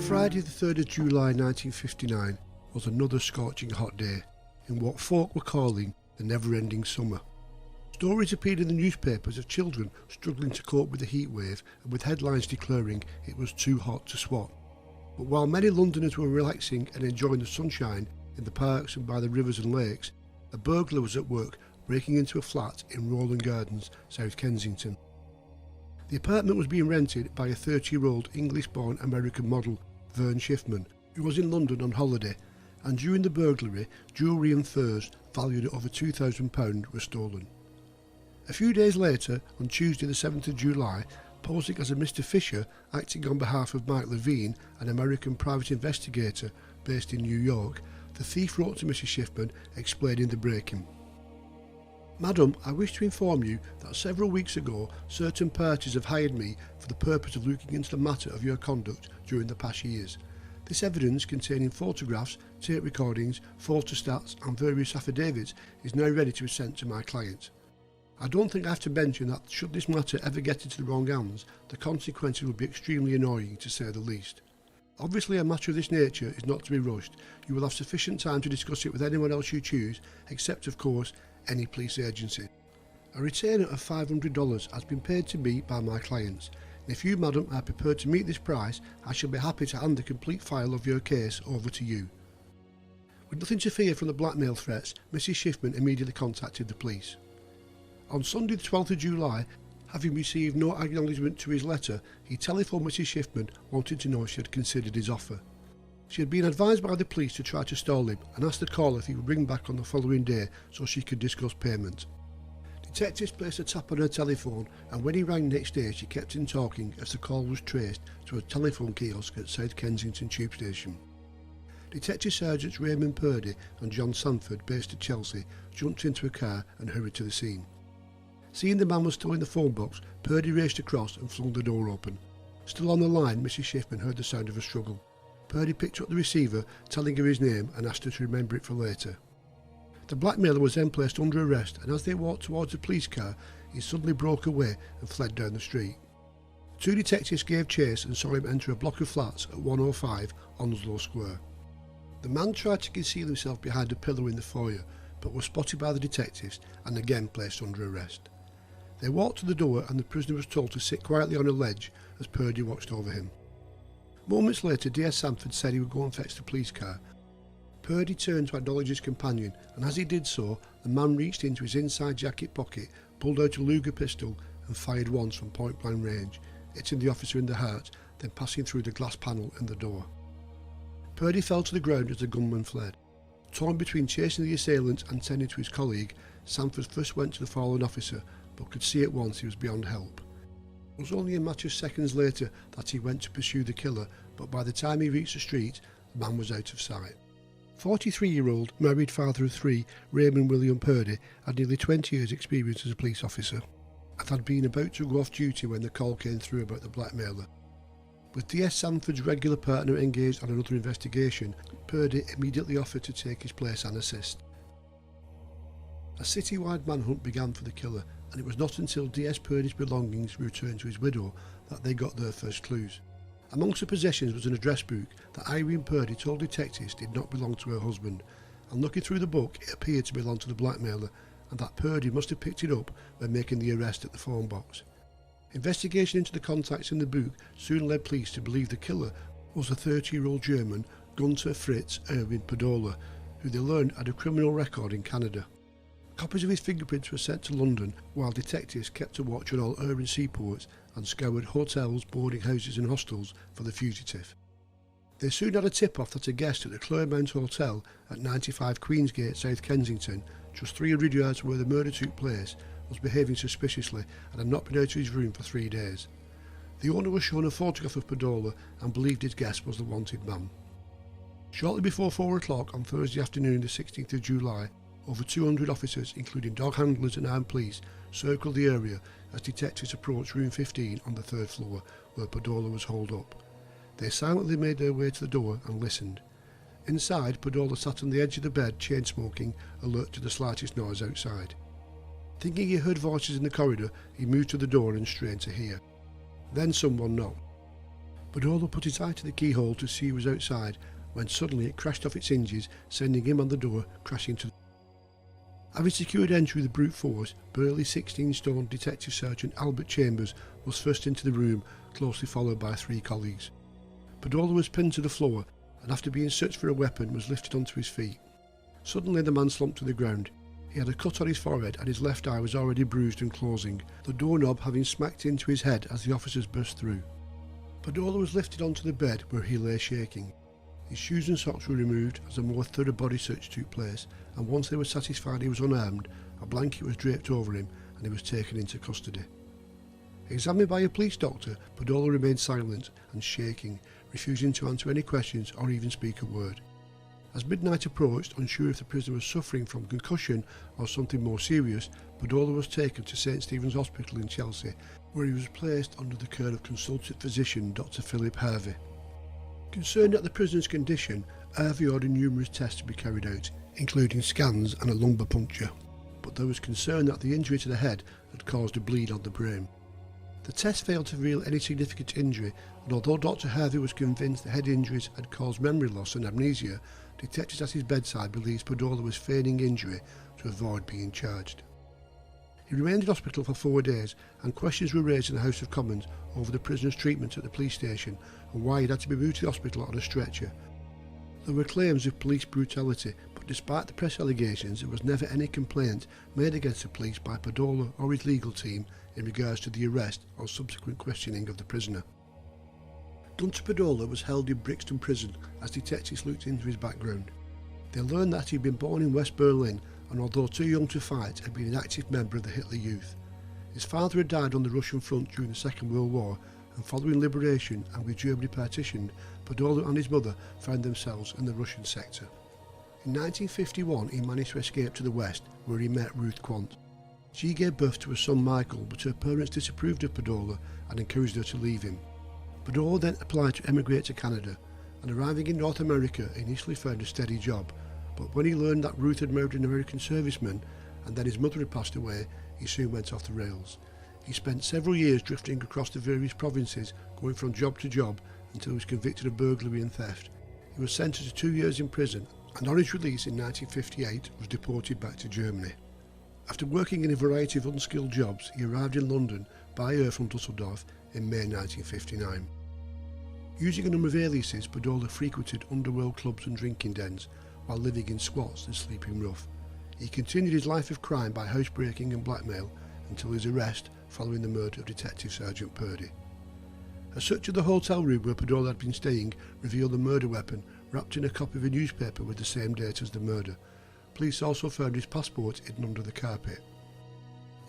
Friday the 3rd of July 1959 was another scorching hot day in what folk were calling the never-ending summer. Stories appeared in the newspapers of children struggling to cope with the heat wave and with headlines declaring it was too hot to swat. But while many Londoners were relaxing and enjoying the sunshine in the parks and by the rivers and lakes, a burglar was at work breaking into a flat in Roland Gardens, South Kensington. The apartment was being rented by a 30-year-old English-born American model, Vern Schiffman, who was in London on holiday, and during the burglary, jewellery and furs valued at over £2,000 were stolen. A few days later, on Tuesday the 7th of July, posing as a Mr. Fisher, acting on behalf of Mike Levine, an American private investigator based in New York, the thief wrote to Mrs. Schiffman explaining the break-in. Madam, I wish to inform you that several weeks ago certain parties have hired me for the purpose of looking into the matter of your conduct during the past years. This evidence, containing photographs, tape recordings, photostats and various affidavits, is now ready to be sent to my client. I don't think I have to mention that should this matter ever get into the wrong hands, the consequences would be extremely annoying, to say the least. Obviously, a matter of this nature is not to be rushed. You will have sufficient time to discuss it with anyone else you choose, except, of course, any police agency. A retainer of $500 has been paid to me by my clients, and if you, madam, are prepared to meet this price, I shall be happy to hand the complete file of your case over to you. With nothing to fear from the blackmail threats, Mrs. Schiffman immediately contacted the police. On Sunday the 12th of July, having received no acknowledgement to his letter, he telephoned Mrs. Schiffman wanting to know if she had considered his offer. She had been advised by the police to try to stall him and asked the caller if he would ring back on the following day so she could discuss payment. Detectives placed a tap on her telephone, and when he rang next day she kept him talking as the call was traced to a telephone kiosk at South Kensington Tube Station. Detective Sergeants Raymond, Purdy and John Sanford, based at Chelsea, jumped into a car and hurried to the scene. Seeing the man was still in the phone box, Purdy raced across and flung the door open. Still on the line, Mrs. Schiffman heard the sound of a struggle. Purdy picked up the receiver, telling her his name and asked her to remember it for later. The blackmailer was then placed under arrest, and as they walked towards the police car, he suddenly broke away and fled down the street. Two detectives gave chase and saw him enter a block of flats at 105 Onslow Square. The man tried to conceal himself behind a pillar in the foyer, but was spotted by the detectives and again placed under arrest. They walked to the door and the prisoner was told to sit quietly on a ledge as Purdy watched over him. Moments later, DS Sanford said he would go and fetch the police car. Purdy turned to acknowledge his companion, and as he did so, the man reached into his inside jacket pocket, pulled out a Luger pistol and fired once from point-blank range, hitting the officer in the heart, then passing through the glass panel in the door. Purdy fell to the ground as the gunman fled. Torn between chasing the assailant and tending to his colleague, Sanford first went to the fallen officer, but could see at once he was beyond help. It was only a matter of seconds later that he went to pursue the killer, but by the time he reached the street, the man was out of sight. 43-year-old, married father of three, Raymond William Purdy had nearly 20 years' experience as a police officer, and had been about to go off duty when the call came through about the blackmailer. With DS Sanford's regular partner engaged on another investigation, Purdy immediately offered to take his place and assist. A citywide manhunt began for the killer, and it was not until DS Purdy's belongings were returned to his widow that they got their first clues. Amongst the possessions was an address book that Irene Purdy told detectives did not belong to her husband, and looking through the book it appeared to belong to the blackmailer, and that Purdy must have picked it up when making the arrest at the phone box. Investigation into the contacts in the book soon led police to believe the killer was a 30-year-old German, Guenther Fritz Erwin Padola, who they learned had a criminal record in Canada. Copies of his fingerprints were sent to London, while detectives kept a watch on all urban seaports and scoured hotels, boarding houses and hostels for the fugitive. They soon had a tip-off that a guest at the Claremont Hotel at 95 Queensgate, South Kensington, just 300 yards from where the murder took place, was behaving suspiciously and had not been out of his room for 3 days. The owner was shown a photograph of Padola and believed his guest was the wanted man. Shortly before 4 o'clock on Thursday afternoon the 16th of July, over 200 officers, including dog handlers and armed police, circled the area as detectives approached room 15 on the 3rd floor where Padola was holed up. They silently made their way to the door and listened. Inside, Padola sat on the edge of the bed, chain-smoking, alert to the slightest noise outside. Thinking he heard voices in the corridor, he moved to the door and strained to hear. Then someone knocked. Padola put his eye to the keyhole to see who was outside, when suddenly it crashed off its hinges, sending him and the door crashing to the... Having secured entry with brute force, burly 16-stone Detective Sergeant Albert Chambers was first into the room, closely followed by 3 colleagues. Padola was pinned to the floor, and after being searched for a weapon was lifted onto his feet. Suddenly the man slumped to the ground. He had a cut on his forehead and his left eye was already bruised and closing, the doorknob having smacked into his head as the officers burst through. Padola was lifted onto the bed where he lay shaking. His shoes and socks were removed as a more thorough body search took place, and once they were satisfied he was unarmed, a blanket was draped over him and he was taken into custody. Examined by a police doctor, Padola remained silent and shaking, refusing to answer any questions or even speak a word. As midnight approached, unsure if the prisoner was suffering from concussion or something more serious, Padola was taken to St Stephen's Hospital in Chelsea, where he was placed under the care of consultant physician Dr. Philip Harvey. Concerned at the prisoner's condition, Harvey ordered numerous tests to be carried out, including scans and a lumbar puncture, but there was concern that the injury to the head had caused a bleed on the brain. The test failed to reveal any significant injury, and although Dr. Harvey was convinced the head injuries had caused memory loss and amnesia, detectives at his bedside believed Padola was feigning injury to avoid being charged. He remained in hospital for 4 days, and questions were raised in the House of Commons over the prisoner's treatment at the police station and why he had to be moved to the hospital on a stretcher. There were claims of police brutality, but despite the press allegations, there was never any complaint made against the police by Padola or his legal team in regards to the arrest or subsequent questioning of the prisoner. Guenther Podola was held in Brixton prison as detectives looked into his background. They learned that he had been born in West Berlin and, although too young to fight, had been an active member of the Hitler Youth. His father had died on the Russian front during the Second World War, and following liberation and with Germany partitioned, Padola and his mother found themselves in the Russian sector. In 1951 he managed to escape to the west, where he met Ruth Quant. She gave birth to a son Michael, but her parents disapproved of Padola and encouraged her to leave him. Padola then applied to emigrate to Canada, and arriving in North America he initially found a steady job, but when he learned that Ruth had married an American serviceman and then his mother had passed away, he soon went off the rails. He spent several years drifting across the various provinces, going from job to job until he was convicted of burglary and theft. He was sentenced to 2 years in prison, and on his release in 1958 was deported back to Germany. After working in a variety of unskilled jobs, he arrived in London by air from Dusseldorf in May 1959. Using a number of aliases, Padola frequented underworld clubs and drinking dens while living in squats and sleeping rough. He continued his life of crime by housebreaking and blackmail until his arrest following the murder of Detective Sergeant Purdy. A search of the hotel room where Padola had been staying revealed the murder weapon wrapped in a copy of a newspaper with the same date as the murder. Police also found his passport hidden under the carpet.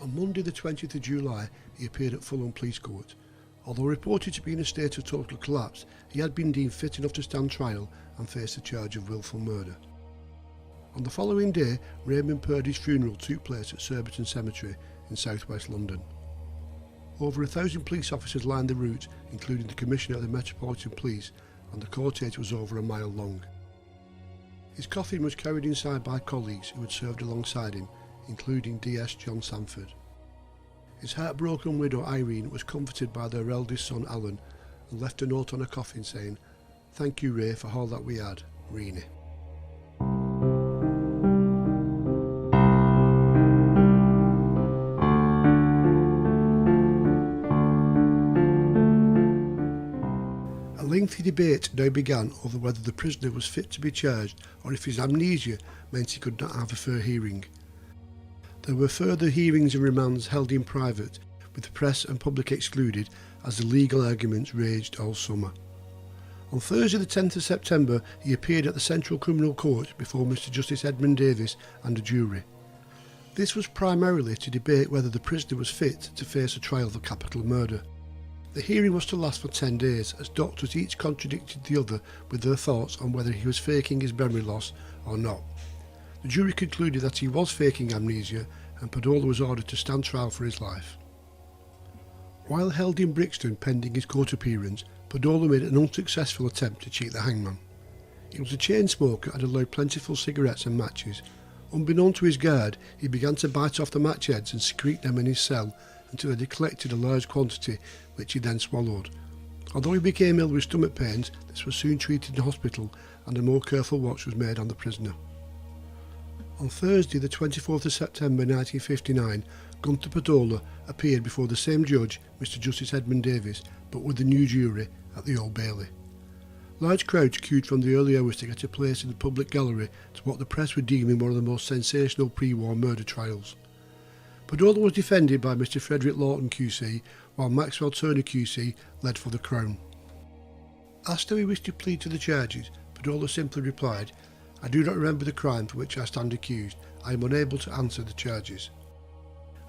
On Monday the 20th of July he appeared at Fulham Police Court. Although reported to be in a state of total collapse, he had been deemed fit enough to stand trial and face a charge of willful murder. On the following day, Raymond Purdy's funeral took place at Surbiton Cemetery in southwest London. Over 1,000 police officers lined the route, including the Commissioner of the Metropolitan Police, and the cortege was over a mile long. His coffin was carried inside by colleagues who had served alongside him, including DS John Sanford. His heartbroken widow Irene was comforted by their eldest son Alan and left a note on her coffin saying, "Thank you, Ray, for all that we had, Reenie." A lengthy debate now began over whether the prisoner was fit to be charged or if his amnesia meant he could not have a fair hearing. There were further hearings and remands held in private, with the press and public excluded, as the legal arguments raged all summer. On Thursday the 10th of September he appeared at the Central Criminal Court before Mr Justice Edmund Davis and a jury. This was primarily to debate whether the prisoner was fit to face a trial for capital murder. The hearing was to last for 10 days, as doctors each contradicted the other with their thoughts on whether he was faking his memory loss or not. The jury concluded that he was faking amnesia, and Padola was ordered to stand trial for his life. While held in Brixton pending his court appearance, Padola made an unsuccessful attempt to cheat the hangman. He was a chain smoker and allowed plentiful cigarettes and matches. Unbeknown to his guard, he began to bite off the match heads and secrete them in his cell until he had collected a large quantity, which he then swallowed. Although he became ill with stomach pains, this was soon treated in hospital and a more careful watch was made on the prisoner. On Thursday the 24th of September 1959, Guenther Podola appeared before the same judge, Mr Justice Edmund Davis, but with the new jury at the Old Bailey. Large crowds queued from the early hours to get a place in the public gallery to what the press were deeming one of the most sensational pre-war murder trials. Padola was defended by Mr Frederick Lawton QC, while Maxwell Turner QC led for the Crown. Asked how he wished to plead to the charges, Padola simply replied, "I do not remember the crime for which I stand accused. I am unable to answer the charges."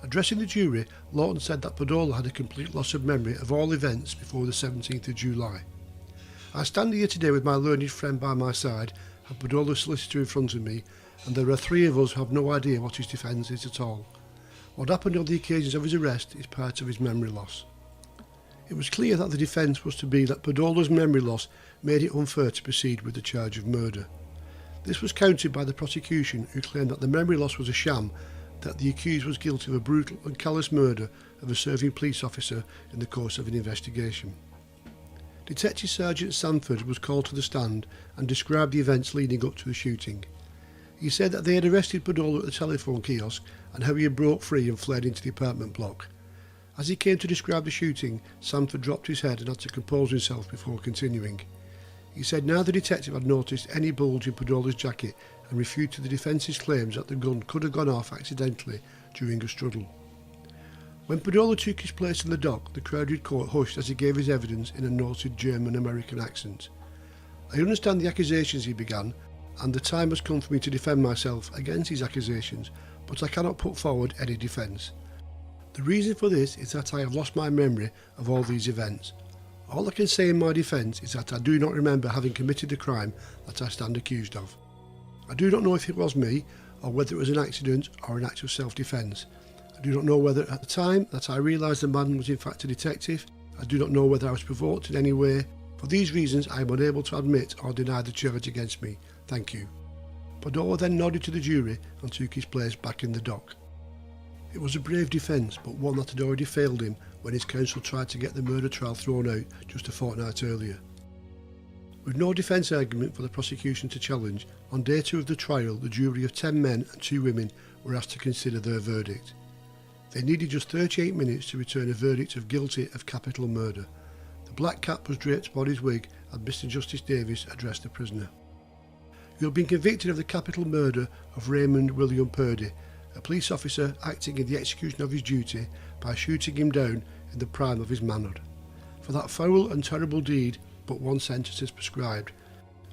Addressing the jury, Lawton said that Padola had a complete loss of memory of all events before the 17th of July. "I stand here today with my learned friend by my side, have Padola's solicitor in front of me, and there are three of us who have no idea what his defence is at all. What happened on the occasions of his arrest is part of his memory loss." It was clear that the defence was to be that Padola's memory loss made it unfair to proceed with the charge of murder. This was countered by the prosecution, who claimed that the memory loss was a sham, that the accused was guilty of a brutal and callous murder of a serving police officer in the course of an investigation. Detective Sergeant Sanford was called to the stand and described the events leading up to the shooting. He said that they had arrested Padola at the telephone kiosk and how he had broke free and fled into the apartment block. As he came to describe the shooting, Sanford dropped his head and had to compose himself before continuing. He said now the detective had noticed any bulge in Padola's jacket and refuted the defence's claims that the gun could have gone off accidentally during a struggle. When Padola took his place in the dock, the crowded court hushed as he gave his evidence in a noted German-American accent. "I understand the accusations," he began, "and the time has come for me to defend myself against these accusations, but I cannot put forward any defence. The reason for this is that I have lost my memory of all these events. All I can say in my defence is that I do not remember having committed the crime that I stand accused of. I do not know if it was me, or whether it was an accident or an act of self-defence. I do not know whether at the time that I realised the man was in fact a detective. I do not know whether I was provoked in any way. For these reasons I am unable to admit or deny the charge against me. Thank you." Padola then nodded to the jury and took his place back in the dock. It was a brave defence, but one that had already failed him when his counsel tried to get the murder trial thrown out just a fortnight earlier. With no defence argument for the prosecution to challenge, on day 2 of the trial the jury of 10 men and 2 women were asked to consider their verdict. They needed just 38 minutes to return a verdict of guilty of capital murder. The black cap was draped upon his wig and Mr Justice Davis addressed the prisoner. "You have been convicted of the capital murder of Raymond William Purdy, a police officer acting in the execution of his duty by shooting him down in the prime of his manhood. For that foul and terrible deed, but one sentence is prescribed,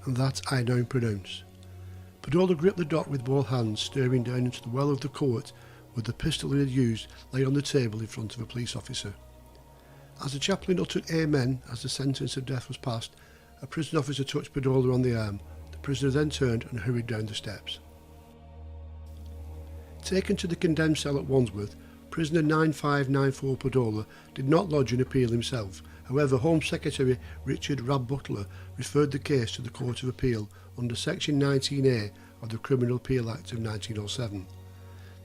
and that I now pronounce." Padola gripped the dock with both hands, staring down into the well of the court where the pistol he had used lay on the table in front of a police officer. As the chaplain uttered "Amen" as the sentence of death was passed, a prison officer touched Padola on the arm. The prisoner then turned and hurried down the steps. Taken to the condemned cell at Wandsworth, prisoner 9594 Padola did not lodge an appeal himself. However, Home Secretary Richard Rab Butler referred the case to the Court of Appeal under Section 19A of the Criminal Appeal Act of 1907.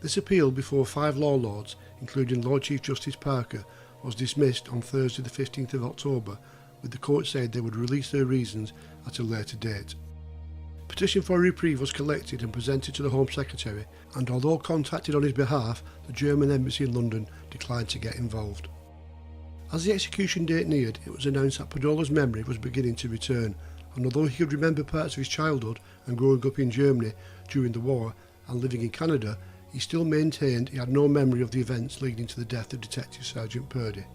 This appeal before 5 law lords, including Lord Chief Justice Parker, was dismissed on Thursday the 15th of October, with the court saying they would release their reasons at a later date. A petition for a reprieve was collected and presented to the Home Secretary, and although contacted on his behalf, the German Embassy in London declined to get involved. As the execution date neared, it was announced that Padola's memory was beginning to return, and although he could remember parts of his childhood and growing up in Germany during the war and living in Canada, he still maintained he had no memory of the events leading to the death of Detective Sergeant Purdy.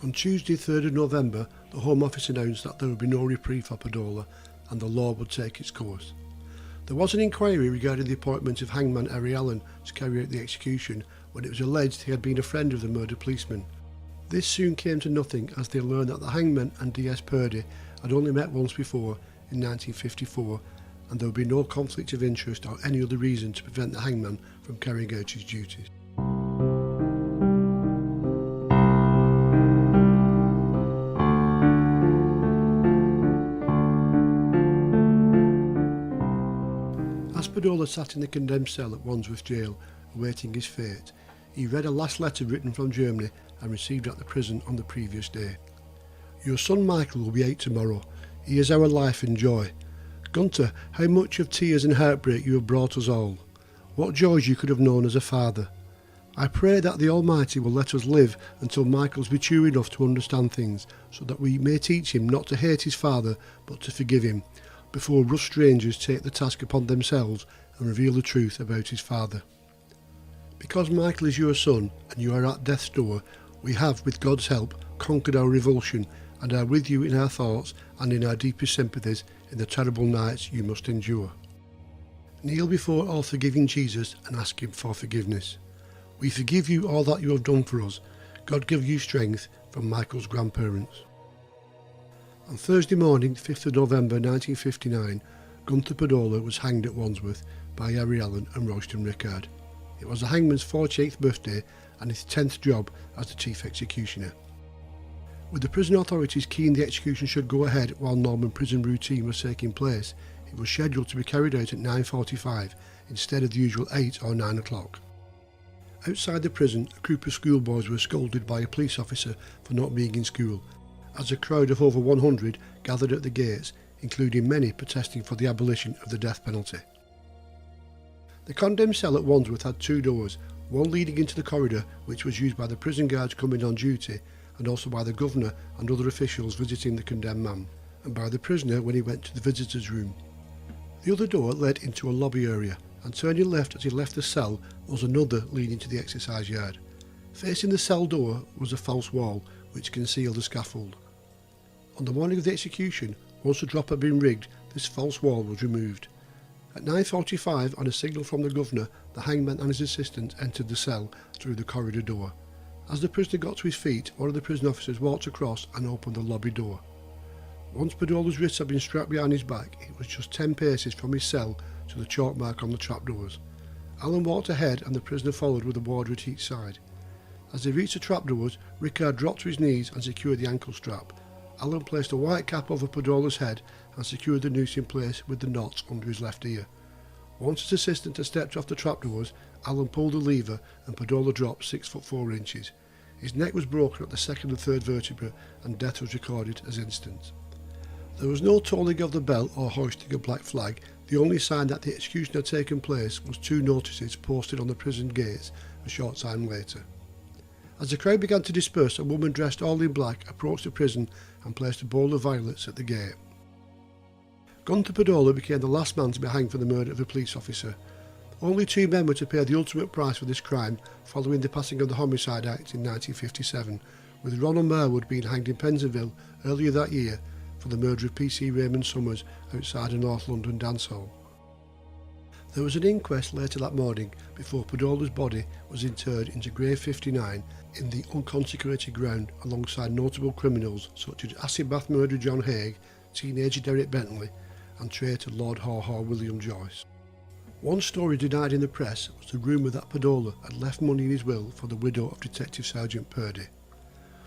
On Tuesday 3rd of November, the Home Office announced that there would be no reprieve for Padola and the law would take its course. There was an inquiry regarding the appointment of Hangman Harry Allen to carry out the execution when it was alleged he had been a friend of the murdered policeman. This soon came to nothing as they learned that the hangman and DS Purdy had only met once before in 1954, and there would be no conflict of interest or any other reason to prevent the hangman from carrying out his duties. As Padola sat in the condemned cell at Wandsworth Jail, awaiting his fate, he read a last letter written from Germany and received at the prison on the previous day. Your son Michael will be 8 tomorrow. He is our life and joy. Guenther, how much of tears and heartbreak you have brought us all. What joys you could have known as a father. I pray that the Almighty will let us live until Michael's mature enough to understand things, so that we may teach him not to hate his father, but to forgive him, before rough strangers take the task upon themselves and reveal the truth about his father. Because Michael is your son, and you are at death's door, we have, with God's help, conquered our revulsion, and are with you in our thoughts and in our deepest sympathies in the terrible nights you must endure. Kneel before all forgiving Jesus and ask him for forgiveness. We forgive you all that you have done for us. God give you strength, from Michael's grandparents. On Thursday morning, 5th of November 1959, Guenther Podola was hanged at Wandsworth by Harry Allen and Royston Rickard. It was the hangman's 48th birthday and his 10th job as the chief executioner. With the prison authorities keen the execution should go ahead while normal prison routine was taking place, it was scheduled to be carried out at 9:45 instead of the usual 8 or 9 o'clock. Outside the prison, a group of schoolboys were scolded by a police officer for not being in school, as a crowd of over 100 gathered at the gates, including many protesting for the abolition of the death penalty. The condemned cell at Wandsworth had 2 doors, one leading into the corridor, which was used by the prison guards coming on duty, and also by the governor and other officials visiting the condemned man, and by the prisoner when he went to the visitors' room. The other door led into a lobby area, and turning left as he left the cell was another leading to the exercise yard. Facing the cell door was a false wall which concealed the scaffold. On the morning of the execution, once the drop had been rigged, this false wall was removed. At 9:45, on a signal from the governor, the hangman and his assistant entered the cell through the corridor door. As the prisoner got to his feet, one of the prison officers walked across and opened the lobby door. Once Padola's wrists had been strapped behind his back, it was just 10 paces from his cell to the chalk mark on the trapdoors. Allen walked ahead and the prisoner followed with a warder at each side. As they reached the trapdoors, Rickard dropped to his knees and secured the ankle strap. Allen placed a white cap over Padola's head and secured the noose in place with the knots under his left ear. Once his assistant had stepped off the trapdoors, Allen pulled the lever and Padola dropped 6 foot 4 inches. His neck was broken at the 2nd and 3rd vertebra and death was recorded as instant. There was no tolling of the bell or hoisting a black flag. The only sign that the execution had taken place was 2 notices posted on the prison gates a short time later. As the crowd began to disperse, a woman dressed all in black approached the prison and placed a bowl of violets at the gate. Guenther Podola became the last man to be hanged for the murder of a police officer. Only 2 men were to pay the ultimate price for this crime following the passing of the Homicide Act in 1957, with Ronald Marwood being hanged in Pentonville earlier that year for the murder of PC Raymond Summers outside a North London dance hall. There was an inquest later that morning before Padola's body was interred into Grave 59 in the unconsecrated ground alongside notable criminals such as acid bath murderer John Haig, teenager Derek Bentley and traitor Lord Haw Haw William Joyce. One story denied in the press was the rumour that Padola had left money in his will for the widow of Detective Sergeant Purdy.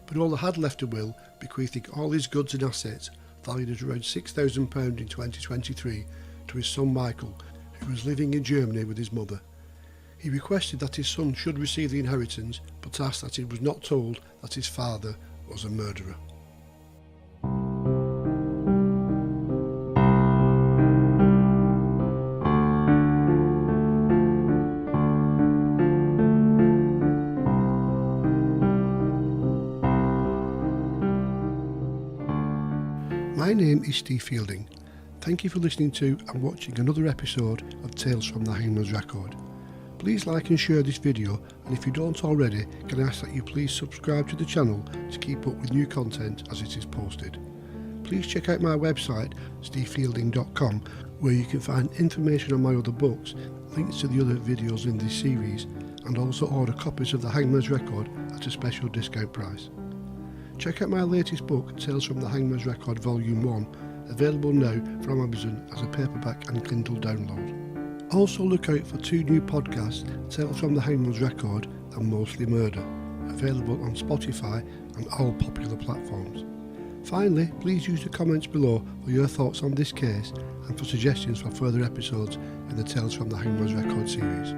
Padola had left a will bequeathing all his goods and assets, valued at around £6,000 in 2023, to his son Michael, who was living in Germany with his mother. He requested that his son should receive the inheritance, but asked that he was not told that his father was a murderer. My name is Steve Fielding. Thank you for listening to and watching another episode of Tales from the Hangman's Record. Please like and share this video, and if you don't already, can I ask that you please subscribe to the channel to keep up with new content as it is posted. Please check out my website stevefielding.com, where you can find information on my other books, links to the other videos in this series, and also order copies of the Hangman's Record at a special discount price. Check out my latest book, Tales from the Hangman's Record Volume 1, available now from Amazon as a paperback and Kindle download. Also look out for 2 new podcasts, Tales from the Hangman's Record and Mostly Murder, available on Spotify and all popular platforms. Finally, please use the comments below for your thoughts on this case and for suggestions for further episodes in the Tales from the Hangman's Record series.